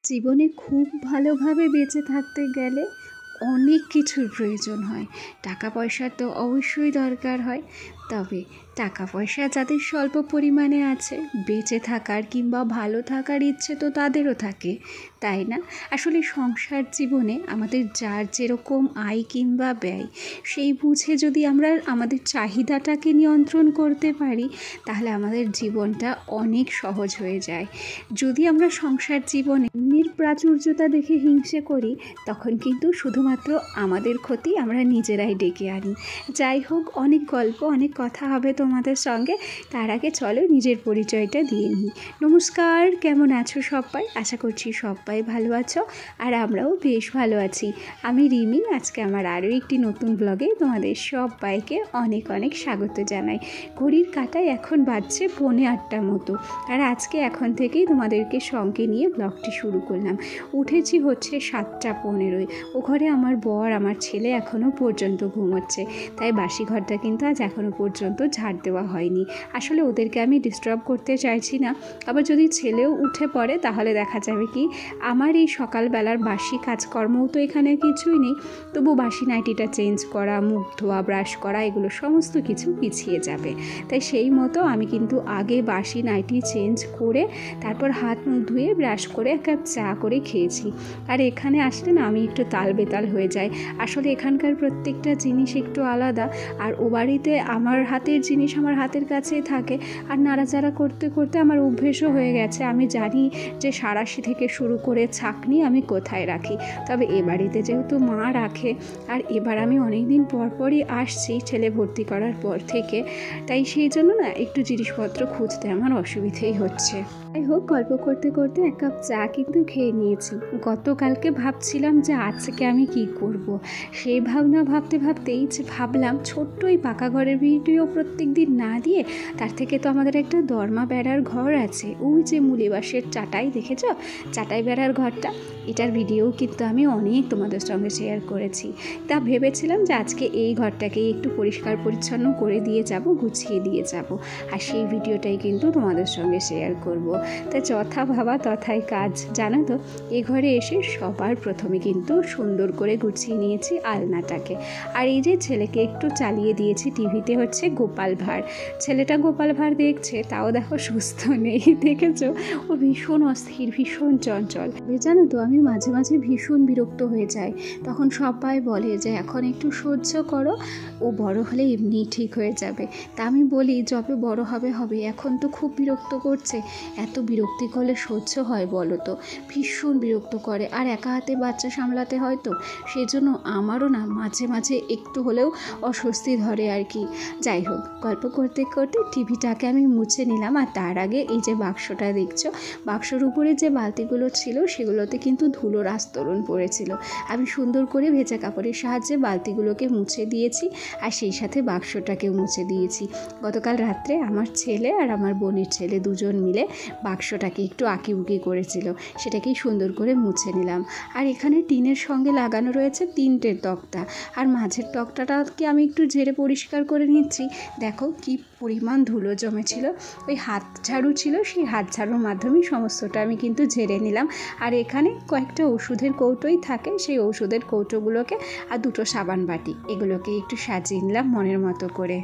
জীবনে খুব ভালোভাবে বেঁচে থাকতে গেলে অনেক কিছুর প্রয়োজন হয়। টাকা পয়সার তো অবশ্যই দরকার হয়, তবে টাকা পয়সা যাদের স্বল্প পরিমাণে আছে, বেঁচে থাকার কিংবা ভালো থাকার ইচ্ছে তো তাদেরও থাকে, তাই না? আসলে সংসার জীবনে আমাদের যার যেরকম আয় কিংবা ব্যয়, সেই বুঝে যদি আমরা আমাদের চাহিদাটাকে নিয়ন্ত্রণ করতে পারি, তাহলে আমাদের জীবনটা অনেক সহজ হয়ে যায়। যদি আমরা সংসার জীবনে প্রাচুর্যতা দেখে হিংসে করি, তখন কিন্তু শুধুমাত্র আমাদের ক্ষতি আমরা নিজেরাই ডেকে আনি। যাই হোক, অনেক গল্প অনেক কথা হবে তোমাদের সঙ্গে। তার আগে চলো নিজের পরিচয়টা দিয়ে নিই। নমস্কার, কেমন আছো সবাই? আশা করছি সবাই ভালো আছো, আর আমরাও বেশ ভালো আছি। আমি রিমি। আজকে আমার আরও একটি নতুন ব্লগে তোমাদের সবাইকে অনেক অনেক স্বাগত জানাই। ঘড়ির কাঁটায় এখন বাজছে 7:45 মতো, আর আজকে এখন থেকেই তোমাদেরকে সঙ্গে নিয়ে ব্লগটি শুরু করলাম। উঠেছি হচ্ছে 7:15। ও ঘরে আমার বর আমার ছেলে এখনও পর্যন্ত ঘুমোচ্ছে, তাই বাসি ঘরটা কিন্তু আজ এখনও পর্যন্ত ঝাড় দেওয়া হয়নি। আসলে ওদেরকে আমি ডিস্টার্ব করতে চাইছি না, আবার যদি ছেলেও উঠে পড়ে তাহলে দেখা যাবে কি আমার এই সকালবেলার বাসি কাজকর্মও তো এখানে কিছুই নেই। তবু বাসি নাইটিটা চেঞ্জ করা, মুখ ধোয়া, ব্রাশ করা, এগুলো সমস্ত কিছু পিছিয়ে যাবে। তাই সেই মতো আমি কিন্তু আগে বাসি নাইটি চেঞ্জ করে তারপর হাত মুখ ধুয়ে ব্রাশ করে এক কাপ চা করে খেয়েছি। আর এখানে আসলে না আমি একটু তাল বেতাল হয়ে যাই। আসলে এখানকার প্রত্যেকটা জিনিস একটু আলাদা, আর ও বাড়িতে আমার হাতের জিনিস আমার হাতের কাছেই থাকে, আর নাড়াচাড়া করতে করতে আমার অভ্যেসও হয়ে গেছে। আমি জানি যে সাঁড়াশি থেকে শুরু করে ছাঁকনি আমি কোথায় রাখি। তবে এ বাড়িতে যেহেতু মা রাখে, আর এবার আমি অনেক দিন পরই আসছি ছেলে ভর্তি করার পর থেকে, তাই সেই জন্য না একটু জিনিসপত্র খুঁজতে আমার অসুবিধেই হচ্ছে। যাই হোক, গল্প করতে করতে এক কাপ চা কিন্তু খেয়ে নিয়েছি। গতকালকে ভাবছিলাম যে আজকে আমি কি করব। সেই ভাবনা ভাবতেই যে ভাবলাম ছোট্ট এই পাকা ঘরের ভিডিও প্রত্যেক দিন না দিয়ে, তার থেকে তো আমাদের একটা দরমা বেড়ার ঘর আছে, ওই যে মুলিবাসের চাটাই দেখেছ, চাটাই বেড়ার ঘরটা, এটার ভিডিও কিন্তু আমি অনেক তোমাদের সঙ্গে শেয়ার করেছি। তা ভেবেছিলাম যে আজকে এই ঘরটাকেই একটু পরিষ্কার পরিচ্ছন্ন করে দিয়ে যাব, গুছিয়ে দিয়ে যাব, আর সেই ভিডিওটাই কিন্তু তোমাদের সঙ্গে শেয়ার করব। তাই যথা ভাবা তথাই কাজ। জানো তো, এ ঘরে এসে সবার প্রথমে কিন্তু সুন্দর করে গুছিয়ে নিয়েছি আলনাটাকে। আর এই যে ছেলেকে একটু চালিয়ে দিয়েছি টিভিতে, হচ্ছে গোপাল ভাঁড়। ছেলেটা গোপাল ভাঁড় দেখছে, তাও দেখো সুস্থ নেই, দেখেছো? ও ভীষণ অস্থির, ভীষণ চঞ্চল। জানো তো, আমি মাঝে মাঝে ভীষণ বিরক্ত হয়ে যাই। তখন সবাই বলে যে এখন একটু সহ্য করো, ও বড় হলে এমনিই ঠিক হয়ে যাবে। তা আমি বলি যবে বড় হবে, এখন তো খুব বিরক্ত করছে। এত বিরক্তি করলে সহ্য হয় বলো তো? ভীষণ বিরক্ত করে, আর একা হাতে বাচ্চা সামলাতে হয় তো, সেই জন্য আমারও না মাঝে মাঝে একটু হলেও অস্বস্তি ধরে আর কি। যাই হোক, গল্প করতে করতে টিভিটাকে আমি মুছে নিলাম। আর তার আগে এই যে বাক্সটা দেখছো, বাক্সর উপরে যে বালতিগুলো ছিল সেগুলোতে কিন্তু ধুলোর আস্তরণ পড়েছিল। আমি সুন্দর করে ভেজা কাপড়ের সাহায্যে বালতিগুলোকে মুছে দিয়েছি, আর সেই সাথে বাক্সটাকেও মুছে দিয়েছি। গতকাল রাত্রে আমার ছেলে আর আমার বোনের ছেলে দুজন মিলে বাক্সটাকে একটু আঁকিবুকি করেছিল, সেটাকেই সুন্দর করে মুছে নিলাম। আর এখানে টিনের সঙ্গে লাগানো রয়েছে 3টে তক্তা, আর মাঝের তক্তাটাকে আমি একটু ঝেড়ে পরিষ্কার করে নিচ্ছি। দেখো কি পরিমাণ ধুলো জমেছিল। ওই হাত ঝাড়ু ছিল, সেই হাত ঝাড়ুর মাধ্যমেই সমস্তটা আমি কিন্তু ঝেড়ে নিলাম। আর এখানে কয়েকটা ওষুধের কৌটোই থাকে, সেই ওষুধের কৌটোগুলোকে আর 2টো সাবান বাটি, এগুলোকে একটু সাজিয়ে নিলাম মনের মতো করে।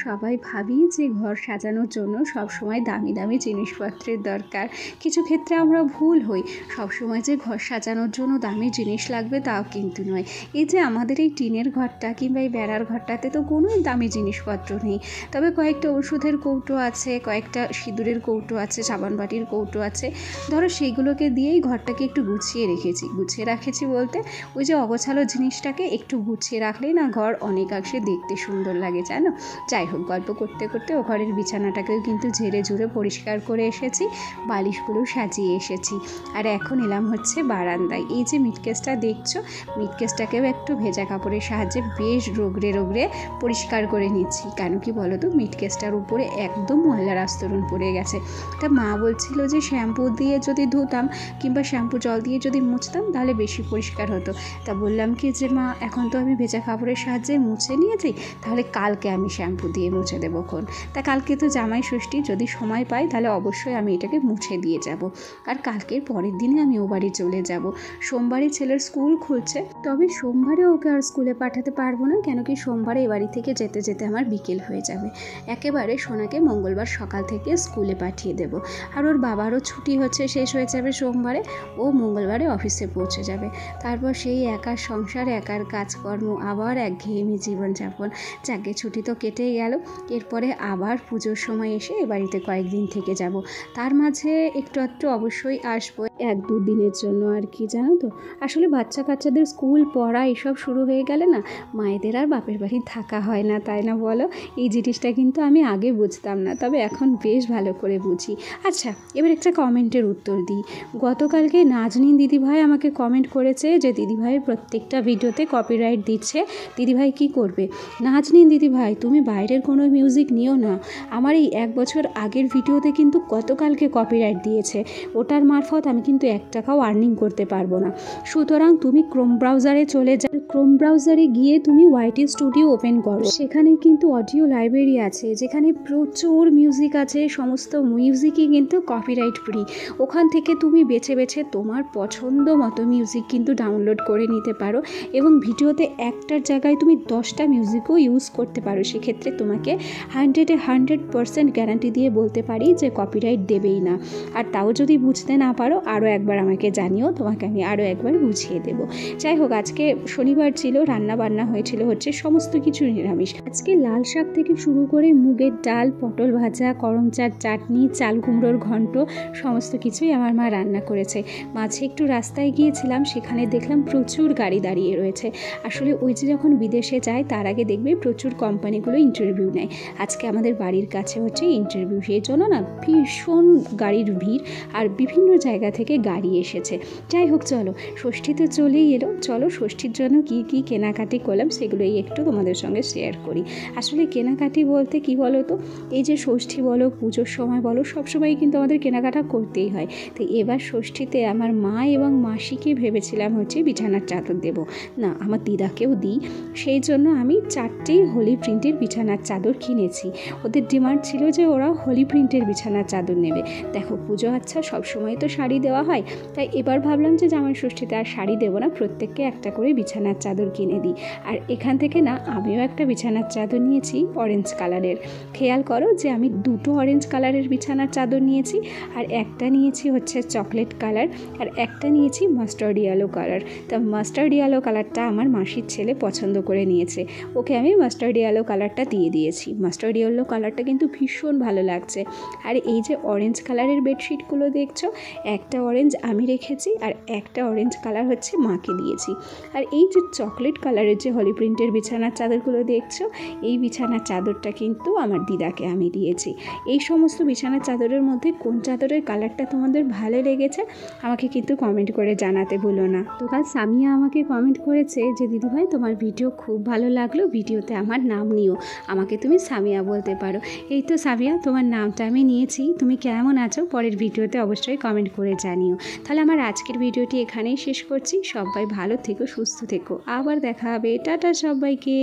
সবাই ভাবি যে ঘর সাজানোর জন্য সবসময় দামি দামি জিনিসপত্রের দরকার। কিছু ক্ষেত্রে আমরা ভুল হই, সবসময় যে ঘর সাজানোর জন্য দামি জিনিস লাগবে তাও কিন্তু নয়। এই যে আমাদের এই টিনের ঘরটা কিংবা এই বেড়ার ঘরটাতে তো কোনো দামি জিনিসপত্র নেই, তবে কয়েকটা ওষুধের কৌটো আছে, কয়েকটা সিঁদুরের কৌটো আছে, সাবান বাটির কৌটো আছে। ধরো সেইগুলোকে দিয়েই ঘরটাকে একটু গুছিয়ে রেখেছি বলতে ওই যে অগোছালো জিনিসটাকে একটু গুছিয়ে রাখলেই না ঘর অনেকাংশে দেখতে সুন্দর লাগে, জানো? যাই হোক, গল্প করতে করতে ও ঘরের বিছানাটাকেও কিন্তু ঝেড়ে ঝুড়ে পরিষ্কার করে এসেছি, বালিশগুলো সাজিয়ে এসেছি। আর এখন এলাম হচ্ছে বারান্দায়। এই যে মিটকেসটা দেখছো, মিটকেসটাকেও একটু ভেজা কাপড়ের সাহায্যে বেশ রগড়ে পরিষ্কার করে নিচ্ছি। কেন কি বলো তো, মিটকেসটার উপরে একদম ময়লার আস্তরণ পড়ে গেছে। তা মা বলছিল যে শ্যাম্পু দিয়ে যদি ধুতাম কিংবা শ্যাম্পু জল দিয়ে যদি মুছতাম তাহলে বেশি পরিষ্কার হতো। তা বললাম কি যে মা, এখন তো আমি ভেজা কাপড়ের সাহায্যে মুছে নিয়েছি, তাহলে কালকে আমি শ্যাম্পু শ্যাম্পু দিয়ে মুছে দেবো খন। তা কালকে তো জামাই ষষ্ঠী, যদি সময় পাই তাহলে অবশ্যই আমি এটাকে মুছে দিয়ে যাব। আর কালকের পরের দিনে আমি ও বাড়ি চলে যাব। সোমবারে ছেলের স্কুল খুলছে, তবে সোমবারে ওকে আর স্কুলে পাঠাতে পারবো না, কেন কি সোমবারে এ বাড়ি থেকে যেতে যেতে আমার বিকেল হয়ে যাবে। একেবারে সোনাকে মঙ্গলবার সকাল থেকে স্কুলে পাঠিয়ে দেব। আর ওর বাবারও ছুটি হচ্ছে, শেষ হয়ে যাবে সোমবারে, ও মঙ্গলবারে অফিসে পৌঁছে যাবে। তারপর সেই একার সংসার, একার কাজকর্ম, আবার একঘেয়েমি জীবনযাপন। যাকে ছুটি তো কেটেই গেল, এরপরে আবার পুজোর সময় এসে এ বাড়িতে কয়েকদিন থেকে যাব। তার মাঝে একটু অবশ্যই আসবো, 1-2 দিনের জন্য আর কি, জানো তো। আসলে বাচ্চা কাচ্চাদের স্কুল পড়া এসব শুরু হয়ে গেলে না, মায়েদের আর বাপের বাড়ি থাকা হয় না, তাই না বলো? এই জিনিসটা কিন্তু আমি আগে বুঝতাম না, তবে এখন বেশ ভালো করে বুঝি। আচ্ছা, এবার একটা কমেন্টের উত্তর দিই। গতকালকে নাজনীন দিদিভাই আমাকে কমেন্ট করেছে যে দিদিভাইয়ের প্রত্যেকটা ভিডিওতে কপিরাইট দিচ্ছে, দিদিভাই কি করবে? নাজনীন দিদিভাই, তুমি বাইরের কোনো মিউজিক নিও না। আমার এই 1 বছর আগের ভিডিওতে কিন্তু গতকালকে কপিরাইট দিয়েছে, ওটার মারফত আমি কিন্তু 1 টাকাও আর্নিং করতে পারবো না। সুতরাং তুমি ক্রোম ব্রাউজারে চলে যাও, ক্রোম ব্রাউজারে গিয়ে তুমি ওয়াইটি স্টুডিও ওপেন করো। সেখানে কিন্তু অডিও লাইব্রেরি আছে, যেখানে প্রচুর মিউজিক আছে, সমস্ত মিউজিকই কিন্তু কপিরাইট ফ্রি। ওখান থেকে তুমি বেছে বেছে তোমার পছন্দ মতো মিউজিক কিন্তু ডাউনলোড করে নিতে পারো, এবং ভিডিওতে একটার জায়গায় তুমি 10টা মিউজিকও ইউজ করতে পারো। সেক্ষেত্রে তোমাকে 100% গ্যারান্টি দিয়ে বলতে পারি যে কপিরাইট দেবেই না। আর তাও যদি বুঝতে না পারো, আরও একবার আমাকে জানিও, তোমাকে আমি আরও একবার বুঝিয়ে দেবো। যাই হোক, আজকে শনিবার ছিল, রান্না বান্না হয়েছিল হচ্ছে সমস্ত কিছু নিরামিষ। আজকে লাল শাক থেকে শুরু করে মুগের ডাল, পটল ভাজা, করমচার চাটনি, চাল কুমড়োর ঘন্ট, সমস্ত কিছুই আমার মা রান্না করেছে। মাঝে একটু রাস্তায় গিয়েছিলাম, সেখানে দেখলাম প্রচুর গাড়ি দাঁড়িয়ে রয়েছে। আসলে ওই যে যখন বিদেশে যায় তার আগে দেখবে প্রচুর কোম্পানিগুলো ইন্টারভিউ নেয়। আজকে আমাদের বাড়ির কাছে হচ্ছে ইন্টারভিউ, সেই জন্য না ভীষণ গাড়ির ভিড়, আর বিভিন্ন জায়গা থেকে গাড়ি এসেছে। যাই হোক, চলো, ষষ্ঠী তো চলেই এলো, চলো ষষ্ঠীর জন্য কি কি কেনাকাটি করলাম সেগুলোই একটু তোমাদের সঙ্গে শেয়ার করি। আসলে কেনাকাটি বলতে কি বলো তো, এই যে ষষ্ঠী বলো, পুজোর সময় বলো, সবসময় কিন্তু আমাদের কেনাকাটা করতেই হয়। তো এবার ষষ্ঠীতে আমার মা এবং মাসিকে ভেবেছিলাম হচ্ছে বিছানার চাদর দেবো, না আমার দিদাকেও দিই। সেই জন্য আমি 4টেই হোলি প্রিন্টের বিছানার চাদর কিনেছি। ওদের ডিমান্ড ছিল যে ওরা হোলি প্রিন্টের বিছানার চাদর নেবে। দেখো, পুজো আচ্ছা সবসময় তো শাড়ি দেওয়া হয়, তাই এবার ভাবলাম যে জামাই ষষ্ঠীতে আর শাড়ি দেবো না, প্রত্যেককে একটা করে বিছানার চাদর কিনে দিই। আর এখান থেকে না আমিও একটা বিছানার চাদর নিয়েছি অরেঞ্জ কালারের। খেয়াল করো যে আমি 2টো অরেঞ্জ কালারের বিছানার চাদর নিয়েছি, আর একটা নিয়েছি হচ্ছে চকলেট কালার, আর একটা নিয়েছি মাস্টার্ড ইয়েলো কালার। তা মাস্টার্ড ইয়েলো কালারটা আমার মাসির ছেলে পছন্দ করে নিয়েছে, ওকে আমি মাস্টার্ড ইয়েলো কালারটা দিয়ে দিয়েছি। মাস্টার্ড ইয়েলো কালারটা কিন্তু ভীষণ ভালো লাগছে। আর এই যে অরেঞ্জ কালারের বেডশিটগুলো দেখছো, একটা অরেঞ্জ আমি রেখেছি, আর একটা অরেঞ্জ কালার হচ্ছে মাকে দিয়েছি। আর এই যে চকলেট কালারের যে হলি প্রিন্টের বিছানার চাদরগুলো দেখছো, এই বিছানার চাদরটা কিন্তু আমার দিদাকে আমি দিয়েছি। এই সমস্ত বিছানার চাদরের মধ্যে কোন চাদরের কালারটা তোমাদের ভালো লেগেছে আমাকে কিন্তু কমেন্ট করে জানাতে ভুলো না। তো কাল সামিয়া আমাকে কমেন্ট করেছে যে দিদিভাই তোমার ভিডিও খুব ভালো লাগলো, ভিডিওতে আমার নাম নিও, আমাকে তুমি সামিয়া বলতে পারো। এই তো সামিয়া, তোমার নামটা আমি নিয়েছি। তুমি কেমন আছো পরের ভিডিওতে অবশ্যই কমেন্ট করে জানিও। তাহলে আমার আজকের ভিডিওটি এখানেই শেষ করছি। সবাই ভালো থেকো, সুস্থ থেকো, আবার দেখা হবে। টাটা সবাইকে।